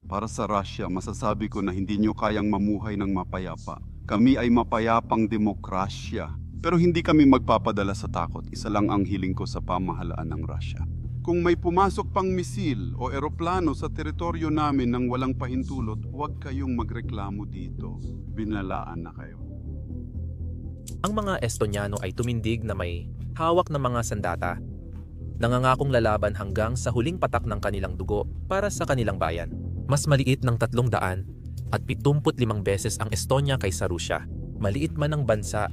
Para sa Russia, masasabi ko na hindi nyo kayang mamuhay ng mapayapa. Kami ay mapayapang demokrasya. Pero hindi kami magpapadala sa takot. Isa lang ang hiling ko sa pamahalaan ng Russia. Kung may pumasok pang misil o eroplano sa teritoryo namin nang walang pahintulot, huwag kayong magreklamo dito. Binalaan na kayo. Ang mga Estonyano ay tumindig na may hawak ng mga sandata, nangangakong lalaban hanggang sa huling patak ng kanilang dugo para sa kanilang bayan. Mas maliit ng 375 beses ang Estonia kaysa Rusya. Maliit man ang bansa,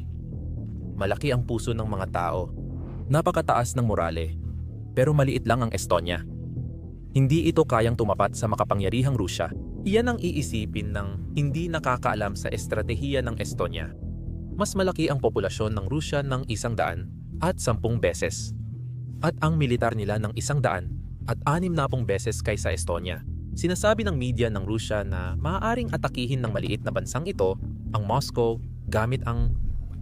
malaki ang puso ng mga tao. Napakataas ng morale, pero maliit lang ang Estonia. Hindi ito kayang tumapat sa makapangyarihang Rusya. Iyan ang iisipin ng hindi nakakaalam sa estratehiya ng Estonia. Mas malaki ang populasyon ng Rusya ng 110 beses. At ang militar nila ng 160 beses kaysa Estonia. Sinasabi ng media ng Rusya na maaaring atakihin ng maliit na bansang ito ang Moscow gamit ang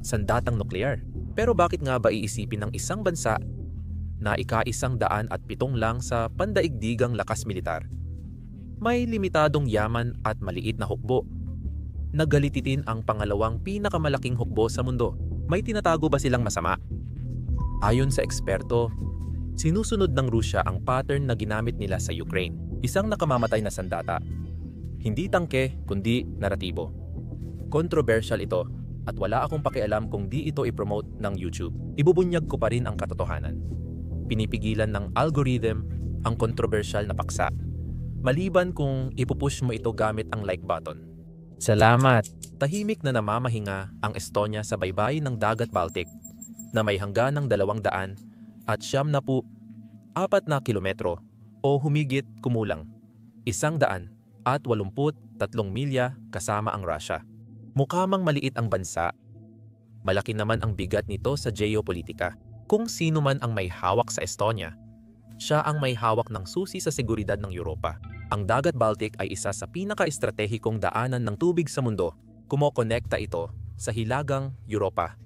sandatang nuklear. Pero bakit nga ba iisipin ng isang bansa na ika-107 lang sa pandaigdigang lakas militar? May limitadong yaman at maliit na hukbo. Nagalititin ang pangalawang pinakamalaking hukbo sa mundo. May tinatago ba silang masama? Ayon sa eksperto, sinusunod ng Rusya ang pattern na ginamit nila sa Ukraine. Isang nakamamatay na sandata. Hindi tangke, kundi naratibo. Controversial ito at wala akong pakialam kung di ito i-promote ng YouTube. Ibubunyag ko pa rin ang katotohanan. Pinipigilan ng algorithm ang controversial na paksa. Maliban kung ipupush mo ito gamit ang like button. Salamat! Tahimik na namamahinga ang Estonia sa baybayin ng Dagat Baltic na may hangganang 200 at 74 kilometro o humigit kumulang 183 milya kasama ang Russia. Mukha mang maliit ang bansa, malaki naman ang bigat nito sa geopolitika. Kung sino man ang may hawak sa Estonia, siya ang may hawak ng susi sa seguridad ng Europa. Ang Dagat Baltic ay isa sa pinaka-estratehikong daanan ng tubig sa mundo. Kumokonekta ito sa hilagang Europa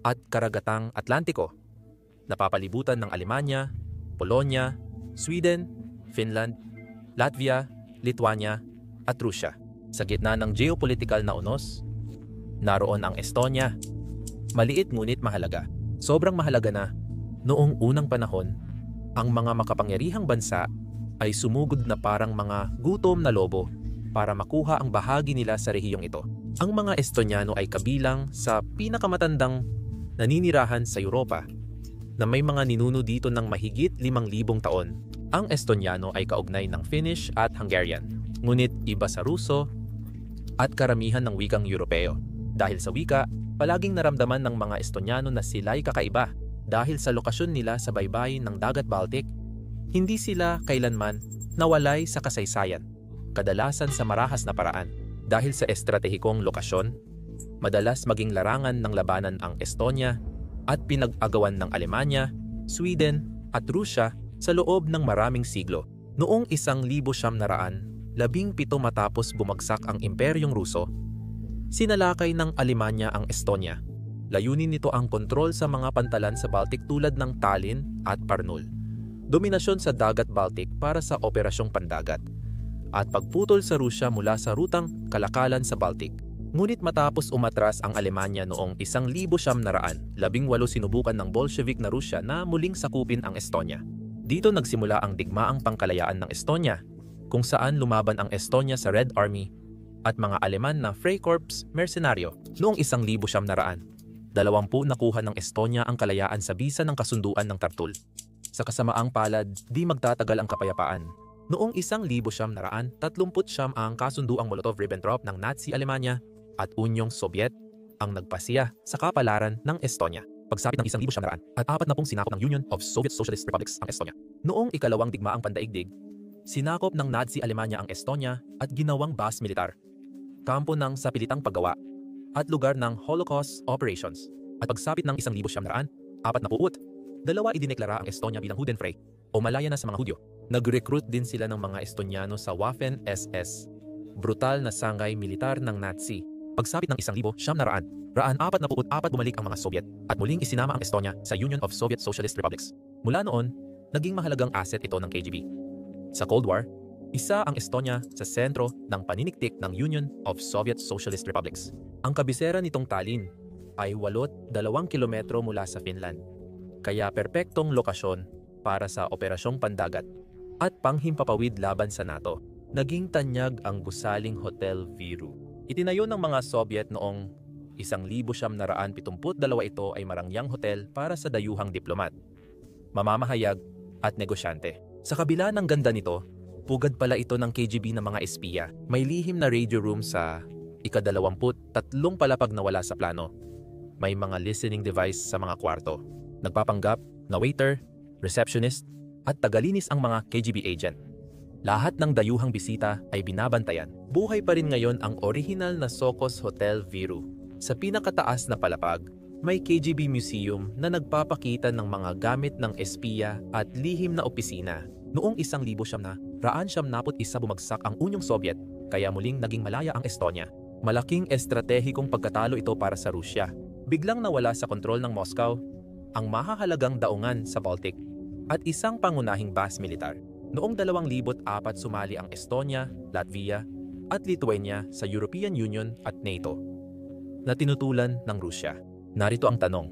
at karagatang Atlantiko. Napapalibutan ng Alemanya, Polonia, Sweden, Finland, Latvia, Lithuania at Rusya. Sa gitna ng geopolitical na unos, naroon ang Estonia. Maliit ngunit mahalaga. Sobrang mahalaga na noong unang panahon, ang mga makapangyarihang bansa ay sumugod na parang mga gutom na lobo para makuha ang bahagi nila sa rehiyong ito. Ang mga Estoniano ay kabilang sa pinakamatandang naninirahan sa Europa na may mga ninuno dito ng mahigit 5,000 taon. Ang Estoniano ay kaugnay ng Finnish at Hungarian, ngunit iba sa Ruso at karamihan ng wikang Europeo. Dahil sa wika, palaging naramdaman ng mga Estoniano na sila'y kakaiba. Dahil sa lokasyon nila sa baybayin ng Dagat Baltic, hindi sila kailanman nawalay sa kasaysayan, kadalasan sa marahas na paraan. Dahil sa estratehikong lokasyon, madalas maging larangan ng labanan ang Estonia at pinag-agawan ng Alemanya, Sweden at Rusya sa loob ng maraming siglo. Noong 1917 matapos bumagsak ang Imperyong Ruso, sinalakay ng Alemanya ang Estonia. Layunin nito ang kontrol sa mga pantalan sa Baltic tulad ng Tallinn at Barnaul. Dominasyon sa Dagat Baltic para sa Operasyong Pandagat at pagputol sa Rusya mula sa rutang kalakalan sa Baltic. Ngunit matapos umatras ang Alemanya noong 1918, 18 sinubukan ng Bolshevik na Rusya na muling sakupin ang Estonia. Dito nagsimula ang digmaang pangkalayaan ng Estonia, kung saan lumaban ang Estonia sa Red Army at mga Aleman na Freikorps mersenaryo. Noong 1920, 20 nakuha ng Estonia ang kalayaan sa bisa ng kasunduan ng Tartul. Sa kasamaang palad, di magtatagal ang kapayapaan. Noong 1939 ang kasunduang Molotov-Ribbentrop ng Nazi Alemanya at Unyong Sobyet ang nagpasiya sa kapalaran ng Estonia. Pagsapit ng 1940 at 40 sinakop ng Union of Soviet Socialist Republics ang Estonia. Noong ikalawang digmaang pandaigdig, sinakop ng Nazi Alemanya ang Estonia at ginawang base militar, kampo ng sapilitang paggawa, at lugar ng Holocaust operations. At pagsapit ng 1940, dalawa idineklara ang Estonia bilang Judenfrei o malaya na sa mga Hudyo. Nag-recruit din sila ng mga Estoniano sa Waffen-SS, brutal na sangay militar ng Nazi. Pagsapit ng 1944, bumalik ang mga Soviet at muling isinama ang Estonia sa Union of Soviet Socialist Republics. Mula noon, naging mahalagang asset ito ng KGB. Sa Cold War, Isa ang Estonia sa sentro ng paniniktik ng Union of Soviet Socialist Republics. Ang kabisera nitong Tallinn ay 82 kilometro mula sa Finland, kaya perpektong lokasyon para sa operasyong pandagat at panghimpapawid laban sa NATO. Naging tanyag ang gusaling Hotel Viru. Itinayo ng mga Soviet noong 1972 ito ay marangyang hotel para sa dayuhang diplomat, mamamahayag at negosyante. Sa kabila ng ganda nito, pugad pala ito ng KGB ng mga espiya. May lihim na radio room sa ika-23 palapag na wala sa plano. May mga listening device sa mga kwarto. Nagpapanggap na waiter, receptionist, at tagalinis ang mga KGB agent. Lahat ng dayuhang bisita ay binabantayan. Buhay pa rin ngayon ang orihinal na Sokos Hotel Viru. Sa pinakataas na palapag, may KGB museum na nagpapakita ng mga gamit ng espiya at lihim na opisina. Noong 1971 bumagsak ang Unyong Soviet, kaya muling naging malaya ang Estonia. Malaking estratehikong pagkatalo ito para sa Rusya. Biglang nawala sa kontrol ng Moscow ang mahahalagang daungan sa Baltic at isang pangunahing base militar. Noong 2004 sumali ang Estonia, Latvia at Lithuania sa European Union at NATO na tinutulan ng Rusya. Narito ang tanong,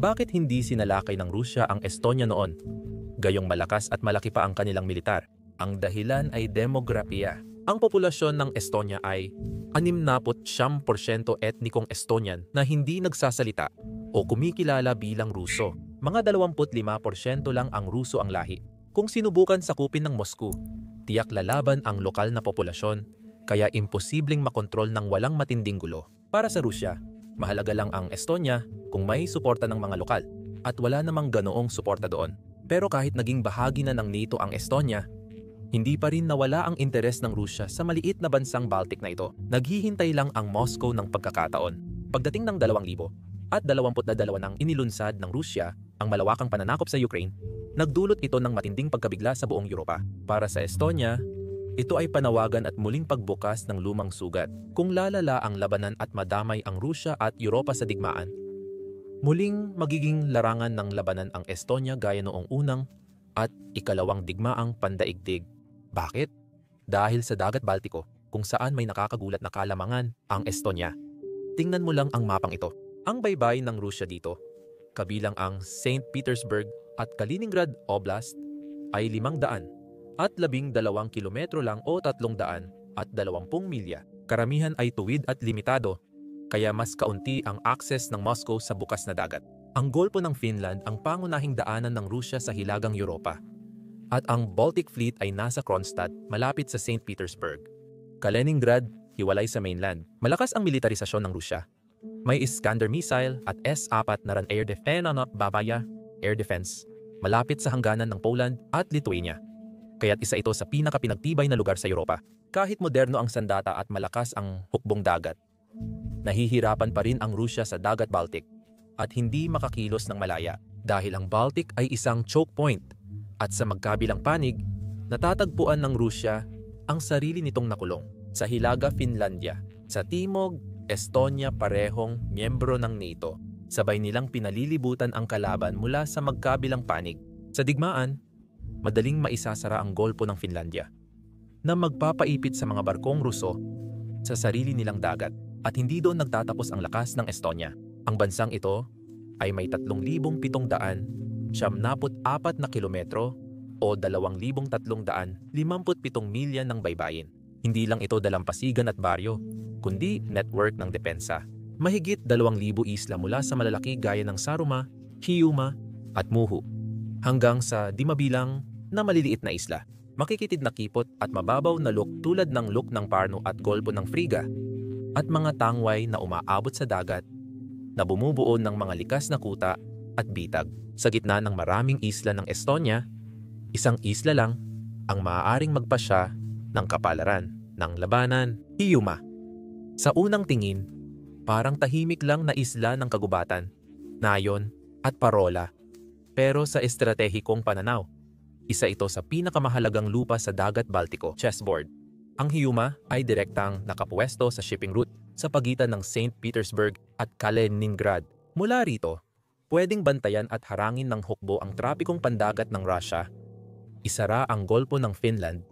bakit hindi sinalakay ng Rusya ang Estonia noon? Gayong malakas at malaki pa ang kanilang militar. Ang dahilan ay demografiya. Ang populasyon ng Estonia ay 69% etnikong Estonian na hindi nagsasalita o kumikilala bilang Ruso. Mga 25% lang ang Ruso ang lahi. Kung sinubukan sakupin ng Moscow, tiyak lalaban ang lokal na populasyon, kaya imposibleng makontrol ng walang matinding gulo. Para sa Rusya, mahalaga lang ang Estonia kung may suporta ng mga lokal at wala namang ganoong suporta doon. Pero kahit naging bahagi na ng NATO ang Estonia, hindi pa rin nawala ang interes ng Rusya sa maliit na bansang Baltic na ito. Naghihintay lang ang Moscow ng pagkakataon. Pagdating ng 2000 at 22 nang inilunsad ng Rusya ang malawakang pananakop sa Ukraine, nagdulot ito ng matinding pagkabigla sa buong Europa. Para sa Estonia, ito ay panawagan at muling pagbukas ng lumang sugat. Kung lalala ang labanan at madamay ang Rusya at Europa sa digmaan, muling magiging larangan ng labanan ang Estonia gaya noong unang at ikalawang digmaang pandaigdig. Bakit? Dahil sa Dagat Baltiko, kung saan may nakakagulat na kalamangan ang Estonia. Tingnan mo lang ang mapang ito. Ang baybay ng Rusya dito, kabilang ang St. Petersburg at Kaliningrad Oblast, ay 500 at 12 kilometro lang o 300 at 20 milya. Karamihan ay tuwid at limitado, kaya mas kaunti ang access ng Moscow sa bukas na dagat. Ang Golpo ng Finland ang pangunahing daanan ng Rusya sa hilagang Europa. At ang Baltic Fleet ay nasa Kronstadt, malapit sa St. Petersburg. Kaliningrad, hiwalay sa mainland. Malakas ang militarisasyon ng Rusya. May Iskander missile at S-4 na air defense Babaya air defense, malapit sa hangganan ng Poland at Lithuania. Kaya't isa ito sa pinakapinagtibay na lugar sa Europa. Kahit moderno ang sandata at malakas ang hukbong dagat, nahihirapan pa rin ang Rusya sa Dagat Baltic at hindi makakilos ng malaya dahil ang Baltic ay isang choke point at sa magkabilang panig, natatagpuan ng Rusya ang sarili nitong nakulong sa Hilaga, Finlandia. Sa timog, Estonia parehong miyembro ng NATO. Sabay nilang pinalilibutan ang kalaban mula sa magkabilang panig. Sa digmaan, madaling maisasara ang Golpo ng Finlandia na magpapaipit sa mga barkong Ruso sa sarili nilang dagat at hindi doon nagtatapos ang lakas ng Estonia. Ang bansang ito ay may 3,774 na kilometro o 2,357 milya ng baybayin. Hindi lang ito dalampasigan at baryo, kundi network ng depensa. Mahigit 2,000 isla mula sa malalaki gaya ng Saruma, Hiiumaa at Muhu hanggang sa di mabilang na maliliit na isla. Makikitid na kipot at mababaw na luk tulad ng luk ng Parno at Golpo ng Friga at mga tangway na umaabot sa dagat na bumubuo ng mga likas na kuta at bitag. Sa gitna ng maraming isla ng Estonia, isang isla lang ang maaaring magpasya ng kapalaran ng labanan, Hiiumaa. Sa unang tingin, parang tahimik lang na isla ng kagubatan, nayon at parola. Pero sa estratehikong pananaw, isa ito sa pinakamahalagang lupa sa Dagat Baltiko, chessboard. Ang Hiiumaa ay direktang nakapuwesto sa shipping route sa pagitan ng St. Petersburg at Kaliningrad. Mula rito, pwedeng bantayan at harangin ng hukbo ang trapikong pandagat ng Russia, isara ang Golpo ng Finland,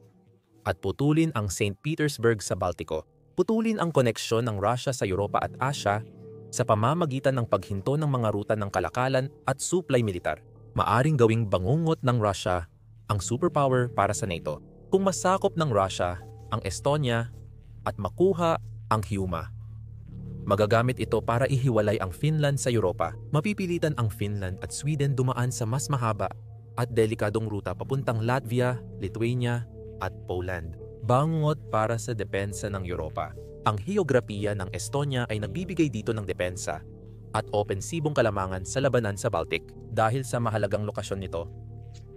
at putulin ang St. Petersburg sa Baltiko. Putulin ang koneksyon ng Russia sa Europa at Asia sa pamamagitan ng paghinto ng mga ruta ng kalakalan at supply militar. Maaring gawing bangungot ng Russia ang superpower para sa NATO kung masakop ng Russia ang Estonia at makuha ang Hiuma. Magagamit ito para ihiwalay ang Finland sa Europa. Mapipilitan ang Finland at Sweden dumaan sa mas mahaba at delikadong ruta papuntang Latvia, Lithuania at Poland. Bangungot para sa depensa ng Europa. Ang heograpiya ng Estonia ay nagbibigay dito ng depensa at opensibong kalamangan sa labanan sa Baltic. Dahil sa mahalagang lokasyon nito,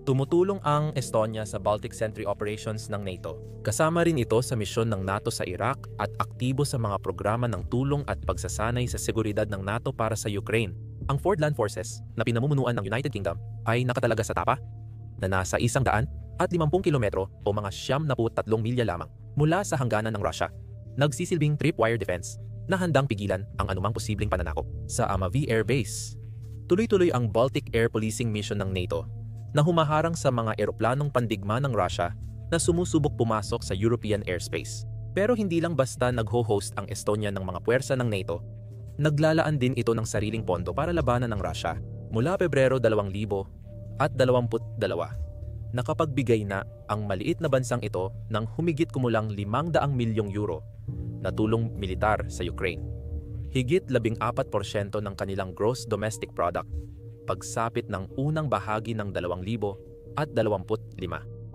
tumutulong ang Estonia sa Baltic Sentry Operations ng NATO. Kasama rin ito sa misyon ng NATO sa Iraq at aktibo sa mga programa ng tulong at pagsasanay sa seguridad ng NATO para sa Ukraine. Ang Fourth Land Forces na pinamumunuan ng United Kingdom ay nakatalaga sa Tapa na nasa 150 kilometro o mga 93 milya lamang mula sa hangganan ng Russia. Nagsisilbing tripwire defense na handang pigilan ang anumang posibleng pananakop. Sa Amavi Air Base, tuloy-tuloy ang Baltic Air Policing Mission ng NATO na humaharang sa mga eroplanong pandigma ng Russia na sumusubok pumasok sa European airspace. Pero hindi lang basta nagho-host ang Estonia ng mga puwersa ng NATO, naglalaan din ito ng sariling pondo para labanan ng Russia. Mula Pebrero 2022, nakapagbigay na ang maliit na bansang ito ng humigit kumulang 500 milyong euro na tulong militar sa Ukraine. Higit 14% ng kanilang gross domestic product, pagsapit ng unang bahagi ng 2025.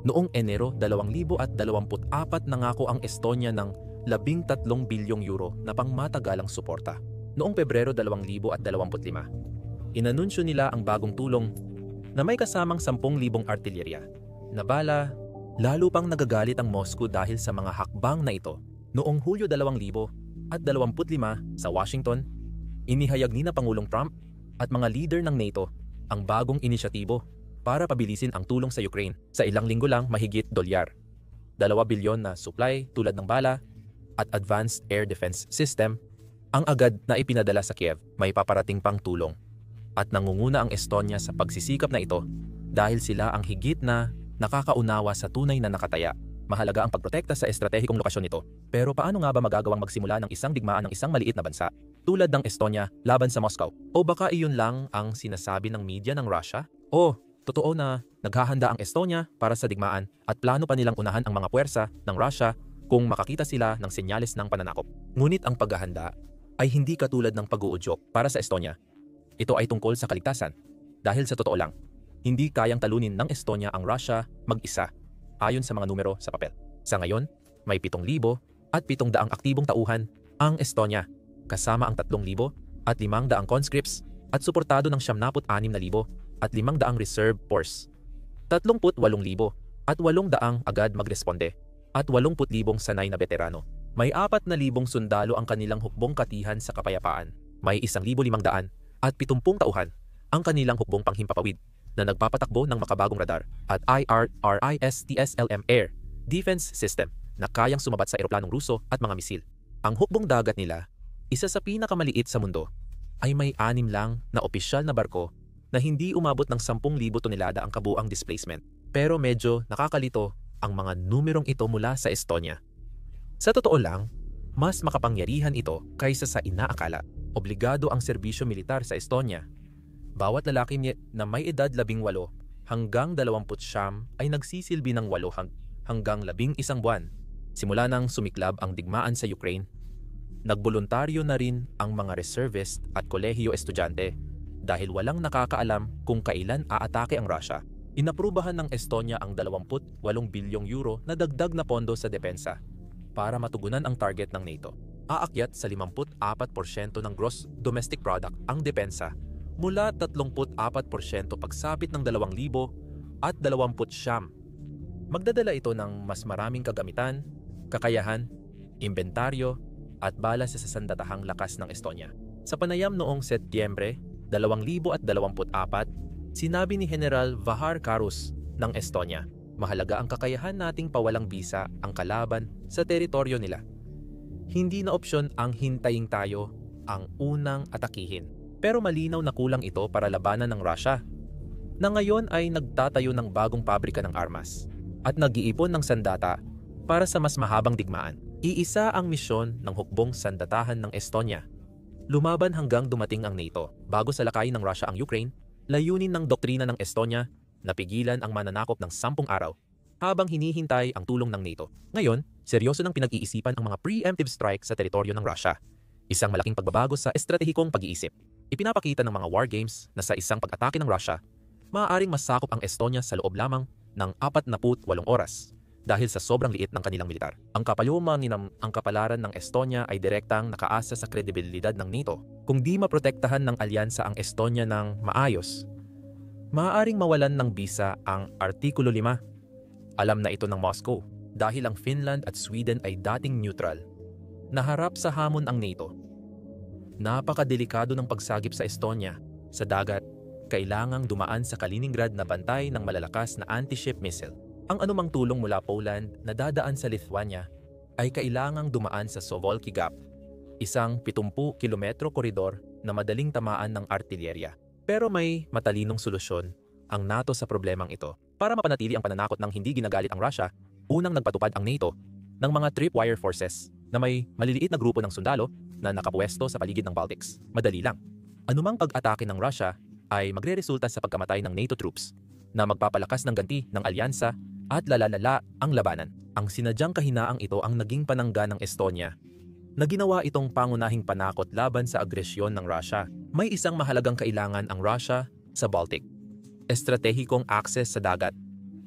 Noong Enero 2024 nangako ang Estonia ng 13 bilyong euro na pangmatagalang suporta. Noong Pebrero 2025, inanunsyo nila ang bagong tulong na may kasamang 10,000 artillerya na bala. Lalo pang nagagalit ang Moscow dahil sa mga hakbang na ito. Noong Hulyo 2025 sa Washington, inihayag ni na Pangulong Trump at mga leader ng NATO ang bagong inisyatibo para pabilisin ang tulong sa Ukraine. Sa ilang linggo lang mahigit $2 bilyon na supply tulad ng bala at advanced air defense system ang agad na ipinadala sa Kiev. May paparating pang tulong at nangunguna ang Estonia sa pagsisikap na ito dahil sila ang higit na nakakaunawa sa tunay na nakataya. Mahalaga ang pagprotekta sa estratehikong lokasyon nito. Pero paano nga ba magagawang magsimula ng isang digmaan ng isang maliit na bansa tulad ng Estonia laban sa Moscow? O baka iyon lang ang sinasabi ng media ng Russia? O totoo na naghahanda ang Estonia para sa digmaan at plano pa nilang unahan ang mga puwersa ng Russia kung makakita sila ng senyales ng pananakop. Ngunit ang paghahanda ay hindi katulad ng pag-uudyok para sa Estonia. Ito ay tungkol sa kaligtasan. Dahil sa totoo lang, hindi kayang talunin ng Estonia ang Russia mag-isa ayon sa mga numero sa papel. Sa ngayon, may 7,700 aktibong tauhan ang Estonia, kasama ang 3,500 conscripts at suportado ng 76,500 reserve force. 38,800 agad magresponde at 80,000 sanay na veterano. May 4,000 sundalo ang kanilang hukbong katihan sa kapayapaan. May 1,500 at 70 tauhan ang kanilang hukbong panghimpapawid na nagpapatakbo ng makabagong radar at IRISTSLM Air Defense System na kayang sumabat sa eroplanong Ruso at mga misil. Ang hukbong dagat nila, isa sa pinakamaliit sa mundo, ay may 6 lang na opisyal na barko na hindi umabot ng 10,000 tonelada ang kabuang displacement. Pero medyo nakakalito ang mga numerong ito mula sa Estonia. Sa totoo lang, mas makapangyarihan ito kaysa sa inaakala. Obligado ang serbisyo militar sa Estonia. Bawat lalaki na may edad 18 hanggang 29 ay nagsisilbi ng 8 hanggang 11 buwan. Simula nang sumiklab ang digmaan sa Ukraine, nagboluntaryo na rin ang mga reservist at kolehiyo estudyante dahil walang nakakaalam kung kailan aatake ang Russia. Inaprubahan ng Estonia ang 28 bilyong euro na dagdag na pondo sa depensa para matugunan ang target ng NATO. Aakyat sa 54% ng gross domestic product ang depensa mula 34% pagsapit ng 2029. Magdadala ito ng mas maraming kagamitan, kakayahan, inventaryo, at bala sa sasandatahang lakas ng Estonia. Sa panayam noong Setyembre 2024, sinabi ni General Vahar Karus ng Estonia, mahalaga ang kakayahan nating pawalang bisa ang kalaban sa teritoryo nila. Hindi na opsyon ang hintayin tayo ang unang atakihin. Pero malinaw na kulang ito para labanan ng Russia, na ngayon ay nagtatayo ng bagong pabrika ng armas at nag-iipon ng sandata para sa mas mahabang digmaan. Iisa ang misyon ng hukbong sandatahan ng Estonia. Lumaban hanggang dumating ang NATO. Bago salakayin ng Russia ang Ukraine, layunin ng doktrina ng Estonia na pigilan ang mananakop ng 10 araw habang hinihintay ang tulong ng NATO. Ngayon, seryoso nang pinag-iisipan ang mga preemptive strike sa teritoryo ng Russia. Isang malaking pagbabago sa estratehikong pag-iisip. Ipinapakita ng mga war games na sa isang pag-atake ng Russia, maaaring masakop ang Estonia sa loob lamang ng 48 oras dahil sa sobrang liit ng kanilang militar. Ang kapalaran ng Estonia ay direktang nakaasa sa kredibilidad ng NATO. Kung di maprotektahan ng alyansa ang Estonia ng maayos, maaaring mawalan ng bisa ang Artikulo 5. Alam na ito ng Moscow dahil ang Finland at Sweden ay dating neutral. Naharap sa hamon ang NATO. Napakadelikado ng pagsagip sa Estonia. Sa dagat, kailangang dumaan sa Kaliningrad na bantay ng malalakas na anti-ship missile. Ang anumang tulong mula Poland na dadaan sa Lithuania ay kailangang dumaan sa Suwalki Gap, isang 70 kilometro koridor na madaling tamaan ng artilyerya. Pero may matalinong solusyon ang NATO sa problemang ito. Para mapanatili ang pananakot ng hindi ginagalit ang Russia, unang nagpatupad ang NATO ng mga tripwire forces na may maliliit na grupo ng sundalo na nakapwesto sa paligid ng Baltics. Madali lang. Anumang pag-atake ng Russia ay magreresulta sa pagkamatay ng NATO troops na magpapalakas ng ganti ng alyansa at lalalala ang labanan. Ang sinadyang kahinaang ito ang naging panangga ng Estonia na ginawa itong pangunahing panakot laban sa agresyon ng Russia. May isang mahalagang kailangan ang Russia sa Baltic. Estratehikong access sa dagat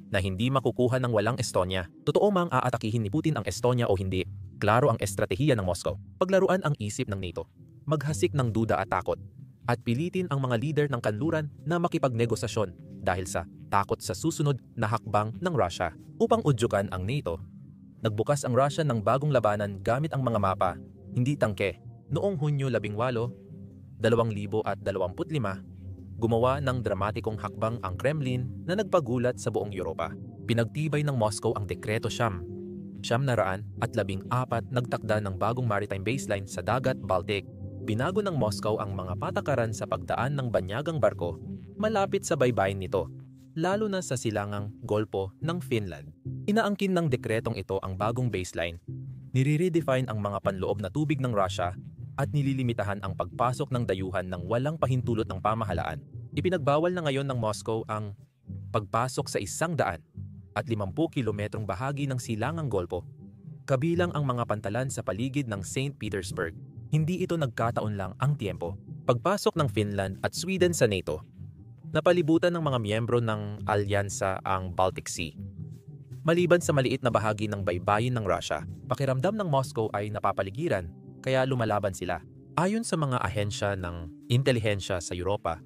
na hindi makukuha ng walang Estonia. Totoo mang aatakihin ni Putin ang Estonia o hindi, klaro ang estratehiya ng Moscow. Paglaruan ang isip ng NATO, maghasik ng duda at takot, at pilitin ang mga leader ng kanluran na makipagnegosasyon dahil sa takot sa susunod na hakbang ng Russia. Upang udyukan ang NATO, nagbukas ang Russia ng bagong labanan gamit ang mga mapa, hindi tangke. Noong Hunyo 18, 2025, gumawa ng dramatikong hakbang ang Kremlin na nagpagulat sa buong Europa. Pinagtibay ng Moscow ang Dekreto Siyam. 714 nagtakda ng bagong maritime baseline sa dagat Baltic. Binago ng Moscow ang mga patakaran sa pagdaan ng banyagang barko malapit sa baybayin nito, lalo na sa silangang Golpo ng Finland. Inaangkin ng dekretong ito ang bagong baseline, nire-redefine ang mga panloob na tubig ng Russia at nililimitahan ang pagpasok ng dayuhan ng walang pahintulot ng pamahalaan. Ipinagbawal na ngayon ng Moscow ang pagpasok sa 150 kilometrong bahagi ng silangang Golpo, kabilang ang mga pantalan sa paligid ng St. Petersburg. Hindi ito nagkataon lang ang tiempo. Pagpasok ng Finland at Sweden sa NATO, napalibutan ng mga miyembro ng alyansa ang Baltic Sea. Maliban sa maliit na bahagi ng baybayin ng Russia, pakiramdam ng Moscow ay napapaligiran, kaya lumalaban sila. Ayon sa mga ahensya ng intelihensya sa Europa,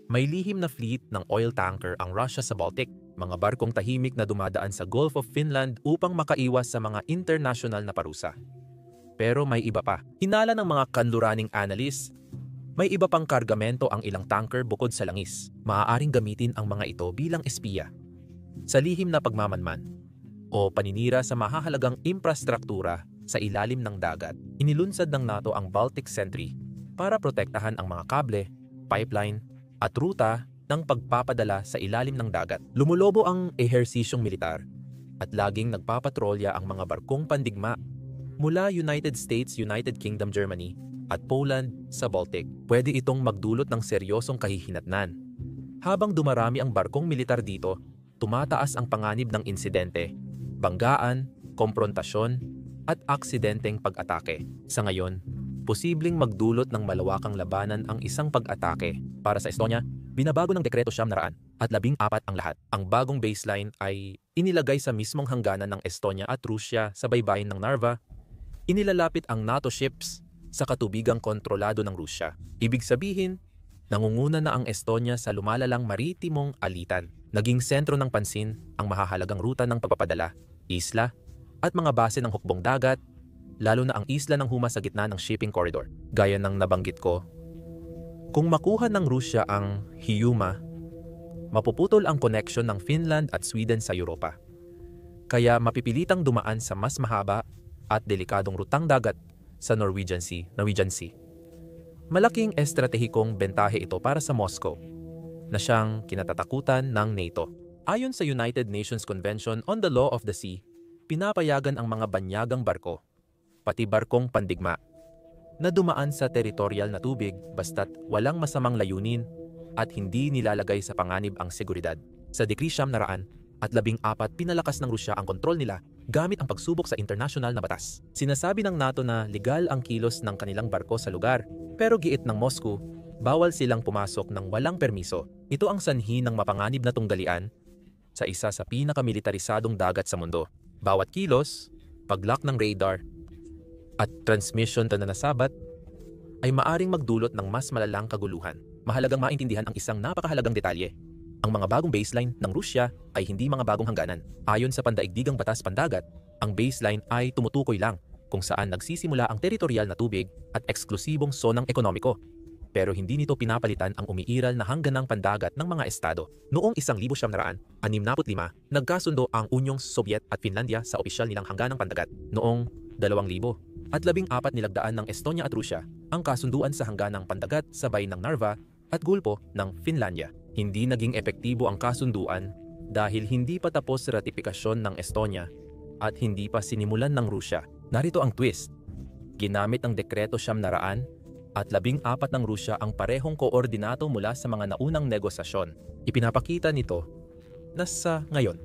may lihim na fleet ng oil tanker ang Russia sa Baltic, mga barkong tahimik na dumadaan sa Gulf of Finland upang makaiwas sa mga international na parusa. Pero may iba pa. Hinala ng mga kanluraning analyst, may iba pang kargamento ang ilang tanker bukod sa langis. Maaaring gamitin ang mga ito bilang espiya, sa lihim na pagmamanman, o paninira sa mahahalagang infrastruktura sa ilalim ng dagat. Inilunsad ng NATO ang Baltic Sentry para protektahan ang mga kable, pipeline, at ruta ng pagpapadala sa ilalim ng dagat. Lumulobo ang ehersisyong militar at laging nagpapatrolya ang mga barkong pandigma mula United States, United Kingdom, Germany at Poland sa Baltic. Pwede itong magdulot ng seryosong kahihinatnan. Habang dumarami ang barkong militar dito, tumataas ang panganib ng insidente, banggaan, komprontasyon, at aksidenteng pag-atake. Sa ngayon, posibleng magdulot ng malawakang labanan ang isang pag-atake. Para sa Estonia, binabago ng Dekreto 714 ang lahat. Ang bagong baseline ay inilagay sa mismong hangganan ng Estonia at Russia sa baybayin ng Narva. Inilalapit ang NATO ships sa katubigang kontrolado ng Russia. Ibig sabihin, nangunguna na ang Estonia sa lumalalang maritimong alitan. Naging sentro ng pansin ang mahahalagang ruta ng pagpapadala, isla, at mga base ng hukbong dagat, lalo na ang isla ng Huma sa gitna ng shipping corridor. Gaya ng nabanggit ko, kung makuha ng Rusya ang Hiuma, mapuputol ang koneksyon ng Finland at Sweden sa Europa. Kaya mapipilitang dumaan sa mas mahaba at delikadong rutang dagat sa Norwegian Sea. Malaking estratehikong bentahe ito para sa Moscow, na siyang kinatatakutan ng NATO. Ayon sa United Nations Convention on the Law of the Sea, pinapayagan ang mga banyagang barko, pati barkong pandigma, na dumaan sa teritorial na tubig basta't walang masamang layunin at hindi nilalagay sa panganib ang seguridad. Sa Dekri 914, pinalakas ng Rusya ang kontrol nila gamit ang pagsubok sa internasyonal na batas. Sinasabi ng NATO na legal ang kilos ng kanilang barko sa lugar, pero giit ng Moscow, bawal silang pumasok ng walang permiso. Ito ang sanhi ng mapanganib na tunggalian sa isa sa pinakamilitarisadong dagat sa mundo. Bawat kilos, pag-lock ng radar, at transmission na nasabat ay maaring magdulot ng mas malalang kaguluhan. Mahalagang maintindihan ang isang napakahalagang detalye. Ang mga bagong baseline ng Rusya ay hindi mga bagong hangganan. Ayon sa pandaigdigang batas pandagat, ang baseline ay tumutukoy lang kung saan nagsisimula ang teritorial na tubig at eksklusibong sonang ekonomiko. Pero hindi nito pinapalitan ang umiiral na hangganang pandagat ng mga estado. Noong 1965, nagkasundo ang Unyong Soviet at Finlandia sa opisyal nilang hangganang pandagat. Noong 2014, nilagdaan ng Estonia at Rusya ang kasunduan sa hangganang pandagat sabay ng Narva at Gulpo ng Finlandia. Hindi naging epektibo ang kasunduan dahil hindi pa tapos sa ratifikasyon ng Estonia at hindi pa sinimulan ng Rusya. Narito ang twist. Ginamit ang Dekreto 900 at 14 ng Rusya ang parehong koordinato mula sa mga naunang negosasyon. Ipinapakita nito na sa ngayon,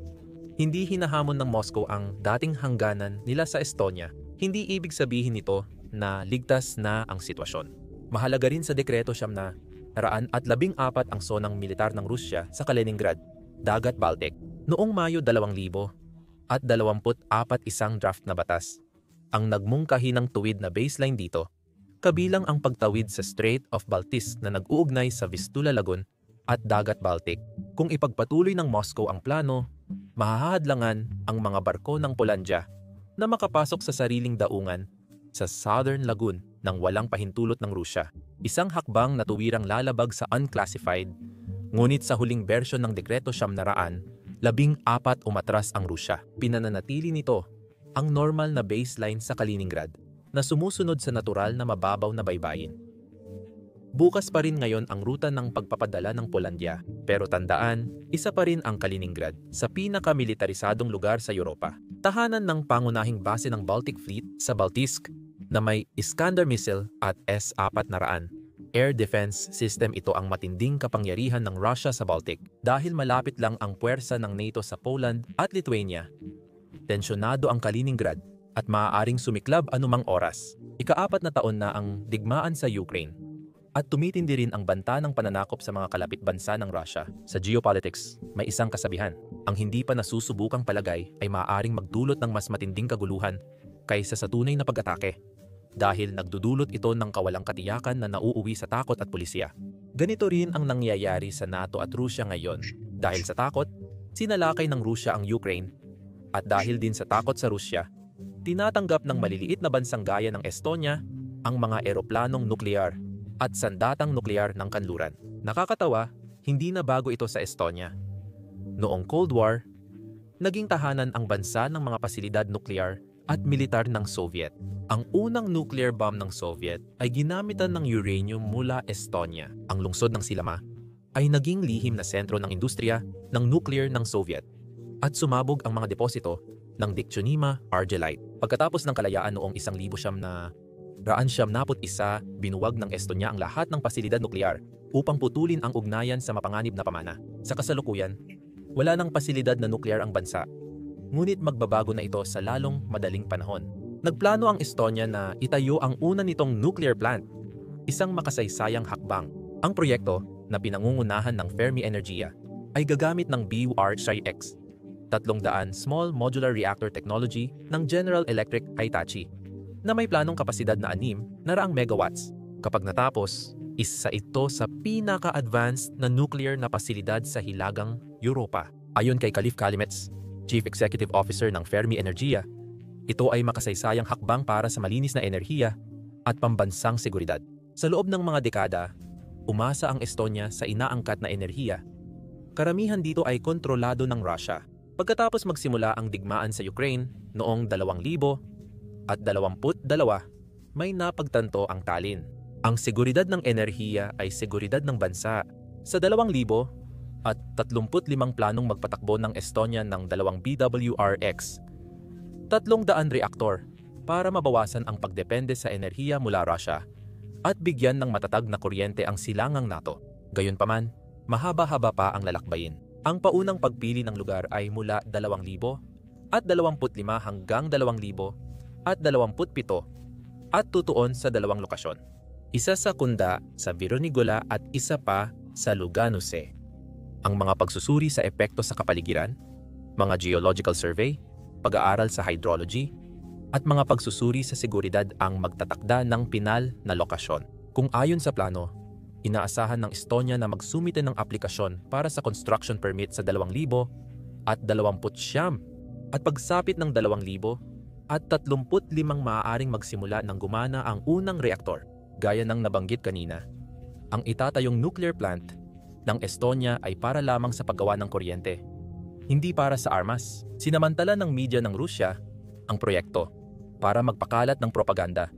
hindi hinahamon ng Moscow ang dating hangganan nila sa Estonia. Hindi ibig sabihin nito na ligtas na ang sitwasyon. Mahalaga rin sa Dekreto 914 ang sonang militar ng Rusya sa Kaliningrad, Dagat Baltic. Noong Mayo 2024 isang draft na batas ang nagmungkahi ng tuwid na baseline dito, kabilang ang pagtawid sa Strait of Baltic na nag-uugnay sa Vistula Lagoon at Dagat Baltic. Kung ipagpatuloy ng Moscow ang plano, mahahadlangan ang mga barko ng Polandia na makapasok sa sariling daungan sa Southern Lagoon nang walang pahintulot ng Rusya. Isang hakbang na tuwirang lalabag sa unclassified, ngunit sa huling bersyon ng Dekreto 900, 14 umatras ang Rusya. Pinananatili nito ang normal na baseline sa Kaliningrad na sumusunod sa natural na mababaw na baybayin. Bukas pa rin ngayon ang ruta ng pagpapadala ng Polandia, pero tandaan, isa pa rin ang Kaliningrad sa pinakamilitarisadong lugar sa Europa. Tahanan ng pangunahing base ng Baltic Fleet sa Baltisk na may Iskander missile at S-400. Air defense system ito ang matinding kapangyarihan ng Russia sa Baltic dahil malapit lang ang puwersa ng NATO sa Poland at Lithuania. Tensyonado ang Kaliningrad at maaaring sumiklab anumang oras. Ika-4 na taon na ang digmaan sa Ukraine at tumitindi rin ang banta ng pananakop sa mga kalapit bansa ng Russia. Sa geopolitics, may isang kasabihan. Ang hindi pa nasusubukang palagay ay maaaring magdulot ng mas matinding kaguluhan kaysa sa tunay na pag-atake dahil nagdudulot ito ng kawalang katiyakan na nauuwi sa takot at pulisya. Ganito rin ang nangyayari sa NATO at Rusya ngayon. Dahil sa takot, sinalakay ng Rusya ang Ukraine at dahil din sa takot sa Rusya, tinatanggap ng maliliit na bansang gaya ng Estonia ang mga eroplanong nuklear at sandatang nuklear ng kanluran. Nakakatawa, hindi na bago ito sa Estonia. Noong Cold War, naging tahanan ang bansa ng mga pasilidad nuklear at militar ng Soviet. Ang unang nuclear bomb ng Soviet ay ginamitan ng uranium mula Estonia. Ang lungsod ng Silama ay naging lihim na sentro ng industriya ng nuclear ng Soviet at sumabog ang mga deposito ng Dictyonima argillite. Pagkatapos ng kalayaan noong 1991, binuwag ng Estonia ang lahat ng pasilidad nuklear upang putulin ang ugnayan sa mapanganib na pamana. Sa kasalukuyan, wala nang pasilidad na nuklear ang bansa, ngunit magbabago na ito sa lalong madaling panahon. Nagplano ang Estonia na itayo ang una nitong nuclear plant, isang makasaysayang hakbang. Ang proyekto na pinangungunahan ng Fermi Energia ay gagamit ng BUR-3X, 300 Small Modular Reactor Technology ng General Electric Hitachi, na may planong kapasidad na 600 megawatts. Kapag natapos, isa ito sa pinaka-advanced na nuclear na pasilidad sa Hilagang Europa. Ayon kay Khalif Kalimets, Chief Executive Officer ng Fermi Energia, ito ay makasaysayang hakbang para sa malinis na enerhiya at pambansang seguridad. Sa loob ng mga dekada, umasa ang Estonia sa inaangkat na enerhiya. Karamihan dito ay kontrolado ng Russia. Pagkatapos magsimula ang digmaan sa Ukraine noong 2022, may napagtanto ang Tallinn. Ang seguridad ng enerhiya ay seguridad ng bansa. Sa 2035 planong magpatakbo ng Estonia ng 2 BWRX 300 reaktor para mabawasan ang pagdepende sa enerhiya mula Russia at bigyan ng matatag na kuryente ang silangang NATO. Gayunpaman, mahaba-haba pa ang lalakbayin. Ang paunang pagpili ng lugar ay mula 2,000 at 25 hanggang 2,000 at 27 at tutuon sa 2 lokasyon. Isa sa Kunda sa Vironigola at isa pa sa Luganose. Ang mga pagsusuri sa epekto sa kapaligiran, mga geological survey, pag-aaral sa hydrology, at mga pagsusuri sa seguridad ang magtatakda ng pinal na lokasyon. Kung ayon sa plano, inaasahan ng Estonia na magsumite ng aplikasyon para sa construction permit sa 2,000 at 29 at pagsapit ng 2,000 at 35 maaaring magsimula ng gumana ang unang reaktor. Gaya ng nabanggit kanina, ang itatayong nuclear plant ng Estonia ay para lamang sa paggawa ng kuryente, hindi para sa armas. Sinamantala ng media ng Rusya ang proyekto para magpakalat ng propaganda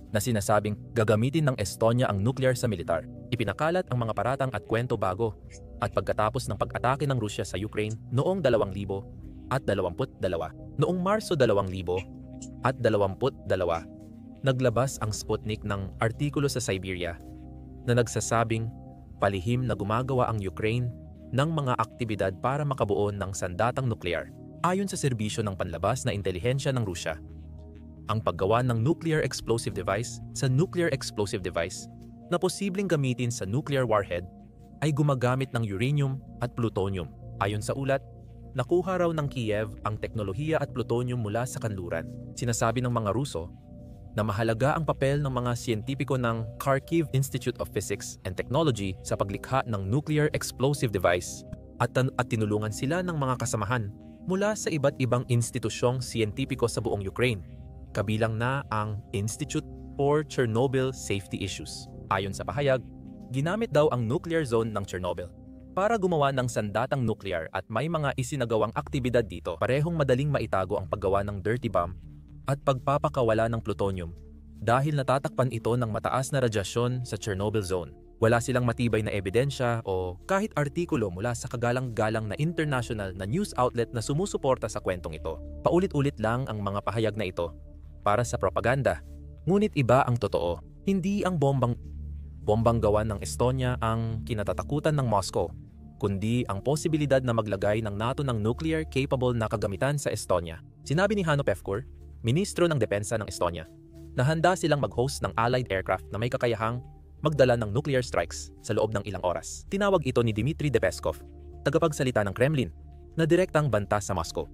na sinasabing gagamitin ng Estonia ang nuclear sa militar. Ipinakalat ang mga paratang at kwento bago at pagkatapos ng pag-atake ng Rusya sa Ukraine noong 2022. Noong Marso 2022, naglabas ang Sputnik ng artikulo sa Siberia na nagsasabing palihim na gumagawa ang Ukraine ng mga aktibidad para makabuo ng sandatang nuklear. Ayon sa serbisyo ng panlabas na intelihensya ng Rusya, ang paggawa ng nuclear explosive device sa nuclear explosive device na posibleng gamitin sa nuclear warhead ay gumagamit ng uranium at plutonium. Ayon sa ulat, nakuha raw ng Kiev ang teknolohiya at plutonium mula sa kanluran. Sinasabi ng mga Ruso na mahalaga ang papel ng mga siyentipiko ng Kharkiv Institute of Physics and Technology sa paglikha ng nuclear explosive device at tinulungan sila ng mga kasamahan mula sa iba't ibang institusyong siyentipiko sa buong Ukraine, kabilang na ang Institute for Chernobyl Safety Issues. Ayon sa pahayag, ginamit daw ang nuclear zone ng Chernobyl para gumawa ng sandatang nuclear at may mga isinagawang aktibidad dito. Parehong madaling maitago ang paggawa ng dirty bomb at pagpapakawala ng plutonium dahil natatakpan ito ng mataas na radyasyon sa Chernobyl zone. Wala silang matibay na ebidensya o kahit artikulo mula sa kagalang-galang na international na news outlet na sumusuporta sa kwentong ito. Paulit-ulit lang ang mga pahayag na ito para sa propaganda. Ngunit iba ang totoo. Hindi ang bombang gawa ng Estonia ang kinatatakutan ng Moscow, kundi ang posibilidad na maglagay ng NATO ng nuclear-capable na kagamitan sa Estonia. Sinabi ni Hanno Pevkur, Ministro ng Depensa ng Estonia, na handa silang mag-host ng allied aircraft na may kakayahang magdala ng nuclear strikes sa loob ng ilang oras. Tinawag ito ni Dmitry de Peskov, tagapagsalita ng Kremlin, na direktang banta sa Moscow.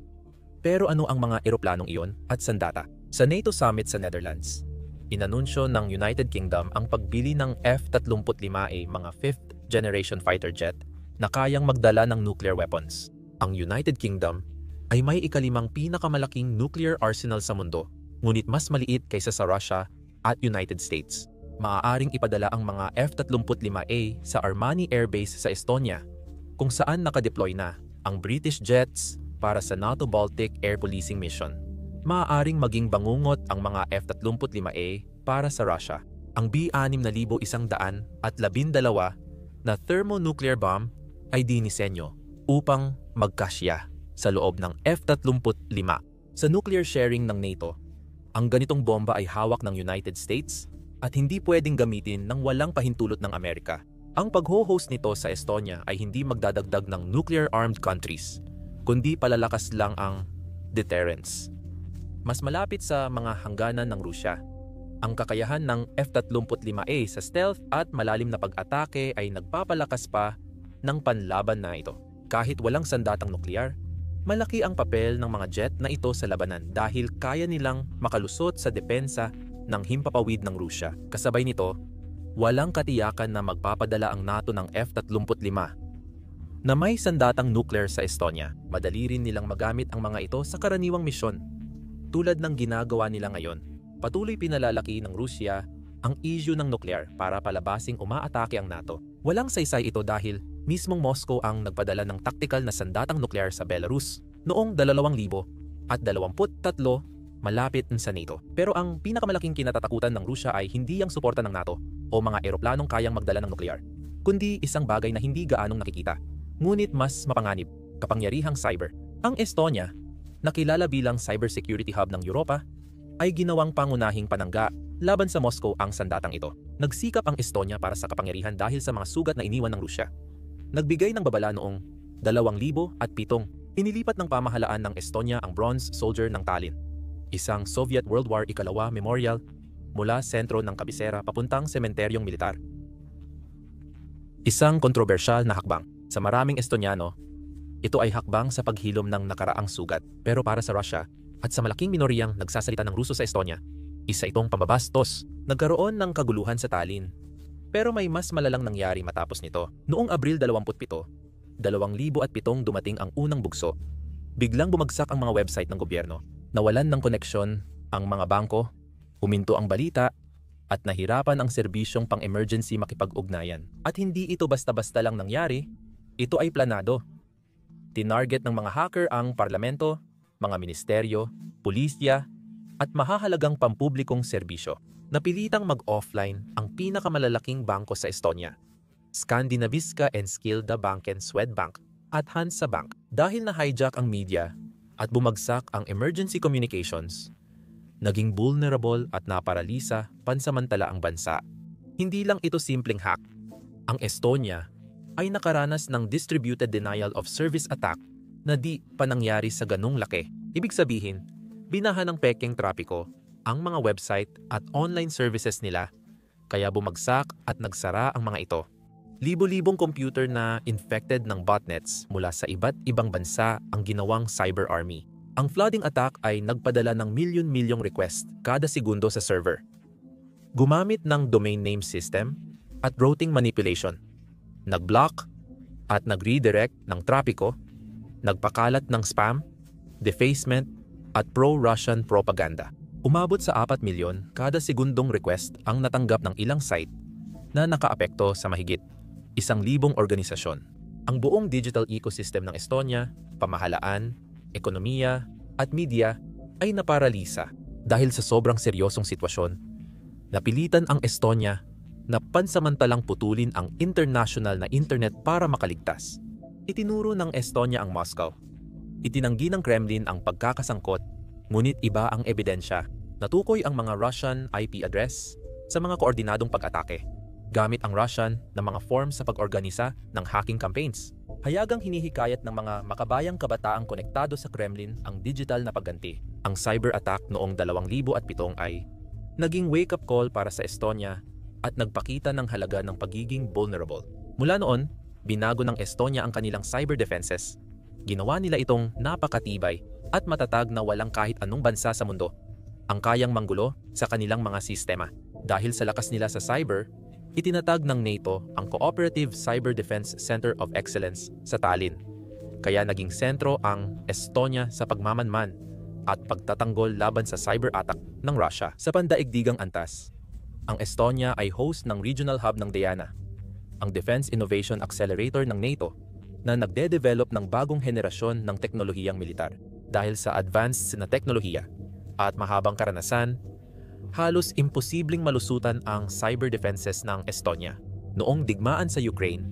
Pero ano ang mga eroplanong iyon at sandata? Sa NATO Summit sa Netherlands, inanunsyo ng United Kingdom ang pagbili ng F-35A mga 5th generation fighter jet na kayang magdala ng nuclear weapons. Ang United Kingdom ay may ikalimang pinakamalaking nuclear arsenal sa mundo, ngunit mas maliit kaysa sa Russia at United States. Maaaring ipadala ang mga F-35A sa Armani Air Base sa Estonia, kung saan nakadeploy na ang British jets para sa NATO Baltic Air Policing Mission. Maaaring maging bangungot ang mga F-35A para sa Russia. Ang B-6112 na thermonuclear bomb ay dinisenyo upang magkasya sa loob ng F-35. Sa nuclear sharing ng NATO, ang ganitong bomba ay hawak ng United States at hindi pwedeng gamitin ng walang pahintulot ng Amerika. Ang pag-host nito sa Estonia ay hindi magdadagdag ng nuclear-armed countries, kundi palalakas lang ang deterrence. Mas malapit sa mga hangganan ng Rusya, ang kakayahan ng F-35A sa stealth at malalim na pag-atake ay nagpapalakas pa ng panlaban na ito. Kahit walang sandatang nuklear, malaki ang papel ng mga jet na ito sa labanan dahil kaya nilang makalusot sa depensa ng himpapawid ng Rusya. Kasabay nito, walang katiyakan na magpapadala ang NATO ng F-35 na may sandatang nuclear sa Estonia. Madali rin nilang magamit ang mga ito sa karaniwang misyon. Tulad ng ginagawa nila ngayon, patuloy pinalalaki ng Rusya ang issue ng nuclear para palabasing umaatake ang NATO. Walang saysay ito dahil mismong Moscow ang nagpadala ng taktikal na sandatang nuclear sa Belarus noong 2023 malapit sa NATO. Pero ang pinakamalaking kinatatakutan ng Rusya ay hindi ang suporta ng NATO o mga eroplanong kayang magdala ng nuclear, kundi isang bagay na hindi gaanong nakikita, ngunit mas mapanganib, kapangyarihang cyber. Ang Estonia na kilala bilang cybersecurity hub ng Europa, ay ginawang pangunahing panangga laban sa Moscow ang sandatang ito. Nagsikap ang Estonia para sa kapangyarihan dahil sa mga sugat na iniwan ng Rusya. Nagbigay ng babala noong 2007. Inilipat ng pamahalaan ng Estonia ang Bronze Soldier ng Tallinn, isang Soviet World War II memorial mula sentro ng kabisera papuntang sementeryong militar. Isang kontrobersyal na hakbang. Sa maraming Estoniano, ito ay hakbang sa paghilom ng nakaraang sugat. Pero para sa Russia at sa malaking minoriyang nagsasalita ng Ruso sa Estonia, isa itong pambabastos. Nagkaroon ng kaguluhan sa Tallinn. Pero may mas malalang nangyari matapos nito. Noong Abril 27, 2007 dumating ang unang bugso. Biglang bumagsak ang mga website ng gobyerno. Nawalan ng koneksyon ang mga bangko, huminto ang balita, at nahirapan ang serbisyong pang-emergency makipag-ugnayan. At hindi ito basta-basta lang nangyari, ito ay planado. Tinarget ng mga hacker ang parlamento, mga ministeryo, pulisya, at mahahalagang pampublikong serbisyo. Napilitang mag-offline ang pinakamalalaking bangko sa Estonia, Skandinaviska Enskilda Banken Swedbank at Hansa Bank. Dahil na-hijack ang media at bumagsak ang emergency communications, naging vulnerable at naparalisa pansamantala ang bansa. Hindi lang ito simpleng hack. Ang Estonia ay nakaranas ng distributed denial of service attack na di pa nangyari sa ganung laki. Ibig sabihin, binahan ng pekeng trapiko ang mga website at online services nila, kaya bumagsak at nagsara ang mga ito. Libo-libong computer na infected ng botnets mula sa iba't ibang bansa ang ginawang cyber army. Ang flooding attack ay nagpadala ng milyon-milyong request kada segundo sa server. Gumamit ng domain name system at routing manipulation. Nag-block at nag-redirect ng trapiko, nagpakalat ng spam, defacement at pro-Russian propaganda. Umabot sa 4 milyon kada segundong request ang natanggap ng ilang site na nakaapekto sa mahigit 1,000 organisasyon. Ang buong digital ecosystem ng Estonia, pamahalaan, ekonomiya at media ay naparalisa dahil sa sobrang seryosong sitwasyon. Napilitan ang Estonia na pansamantalang putulin ang international na internet para makaligtas. Itinuro ng Estonia ang Moscow. Itinanggi ng Kremlin ang pagkakasangkot, ngunit iba ang ebidensya. Natukoy ang mga Russian IP address sa mga koordinadong pag-atake, gamit ang Russian na mga forms sa pag-organisa ng hacking campaigns. Hayagang hinihikayat ng mga makabayang kabataang konektado sa Kremlin ang digital na pagganti. Ang cyber attack noong 2007 ay naging wake-up call para sa Estonia at nagpakita ng halaga ng pagiging vulnerable. Mula noon, binago ng Estonia ang kanilang cyber defenses. Ginawa nila itong napakatibay at matatag na walang kahit anong bansa sa mundo ang kayang manggulo sa kanilang mga sistema. Dahil sa lakas nila sa cyber, itinatag ng NATO ang Cooperative Cyber Defense Center of Excellence sa Tallinn. Kaya naging sentro ang Estonia sa pagmamanman at pagtatanggol laban sa cyber attack ng Russia. Sa pandaigdigang antas, ang Estonia ay host ng Regional Hub ng DIANA, ang Defense Innovation Accelerator ng NATO, na nagde-develop ng bagong henerasyon ng teknolohiyang militar. Dahil sa advanced na teknolohiya at mahabang karanasan, halos imposibleng malusutan ang cyber defenses ng Estonia. Noong digmaan sa Ukraine,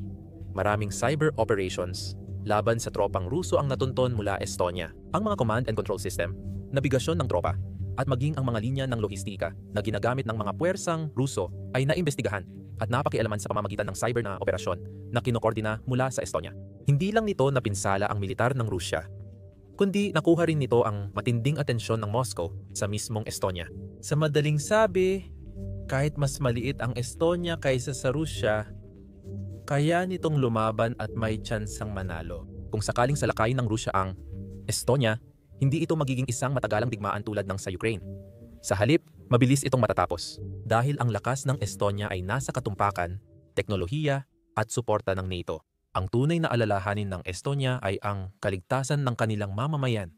maraming cyber operations laban sa tropang Ruso ang natunton mula Estonia. Ang mga command and control system, nabigasyon ng tropa, at maging ang mga linya ng lohistika na ginagamit ng mga puwersang Ruso ay naimbestigahan at napakialaman sa pamamagitan ng cyber na operasyon na kinokordina mula sa Estonia. Hindi lang nito napinsala ang militar ng Rusya, kundi nakuha rin nito ang matinding atensyon ng Moscow sa mismong Estonia. Sa madaling sabi, kahit mas maliit ang Estonia kaysa sa Rusya, kaya nitong lumaban at may tsansang manalo. Kung sakaling salakayin ng Rusya ang Estonia, hindi ito magiging isang matagalang digmaan tulad ng sa Ukraine. Sa halip, mabilis itong matatapos dahil ang lakas ng Estonia ay nasa katumpakan, teknolohiya at suporta ng NATO. Ang tunay na alalahanin ng Estonia ay ang kaligtasan ng kanilang mamamayan,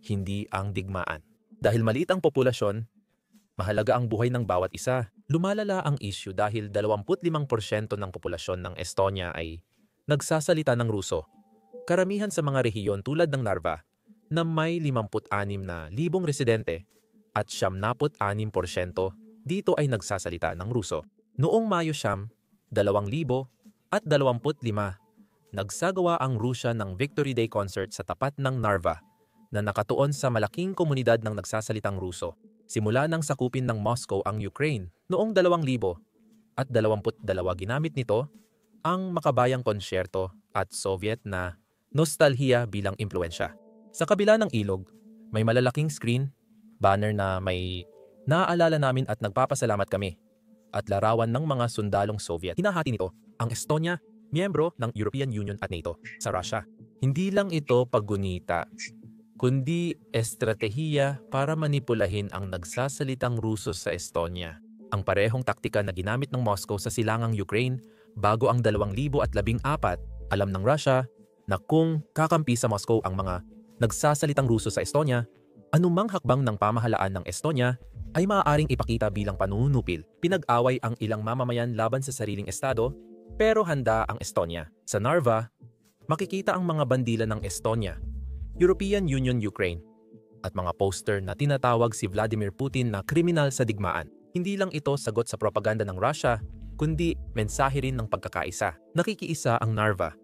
hindi ang digmaan. Dahil maliit ang populasyon, mahalaga ang buhay ng bawat isa. Lumalala ang issue dahil 25% ng populasyon ng Estonia ay nagsasalita ng Ruso. Karamihan sa mga rehiyon tulad ng Narva na may 56,000 residente at 76% dito ay nagsasalita ng Ruso. Noong Mayo 2025, nagsagawa ang Rusya ng Victory Day concert sa tapat ng Narva na nakatuon sa malaking komunidad ng nagsasalitang Ruso. Simula nang sakupin ng Moscow ang Ukraine noong 2022 ginamit nito ang makabayang konsyerto at Soviet na nostalhiya bilang impluensya. Sa kabila ng ilog, may malalaking screen, banner na may naaalala namin at nagpapasalamat kami at larawan ng mga sundalong Soviet. Hinahati nito ang Estonia, miyembro ng European Union at NATO, sa Russia. Hindi lang ito paggunita, kundi estratehiya para manipulahin ang nagsasalitang Ruso sa Estonia. Ang parehong taktika na ginamit ng Moscow sa silangang Ukraine bago ang 2014, alam ng Russia na kung kakampi sa Moscow ang mga nagsasalitang Ruso sa Estonia, anumang hakbang ng pamahalaan ng Estonia ay maaaring ipakita bilang panunupil. Pinag-away ang ilang mamamayan laban sa sariling estado, pero handa ang Estonia. Sa Narva, makikita ang mga bandila ng Estonia, European Union Ukraine, at mga poster na tinatawag si Vladimir Putin na kriminal sa digmaan. Hindi lang ito sagot sa propaganda ng Russia, kundi mensahe rin ng pagkakaisa. Nakikiisa ang Narva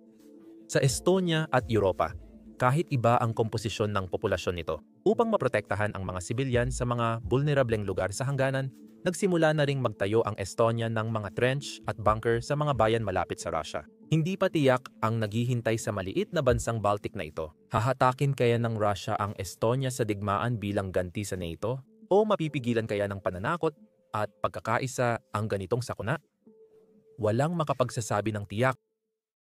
sa Estonia at Europa, kahit iba ang komposisyon ng populasyon nito. Upang maprotektahan ang mga sibilyan sa mga vulnerableng lugar sa hangganan, nagsimula na ring magtayo ang Estonia ng mga trench at bunker sa mga bayan malapit sa Russia. Hindi pa tiyak ang naghihintay sa maliit na bansang Baltic na ito. Hahatakin kaya ng Russia ang Estonia sa digmaan bilang ganti sa NATO? O mapipigilan kaya ng pananakot at pagkakaisa ang ganitong sakuna? Walang makapagsasabi ng tiyak.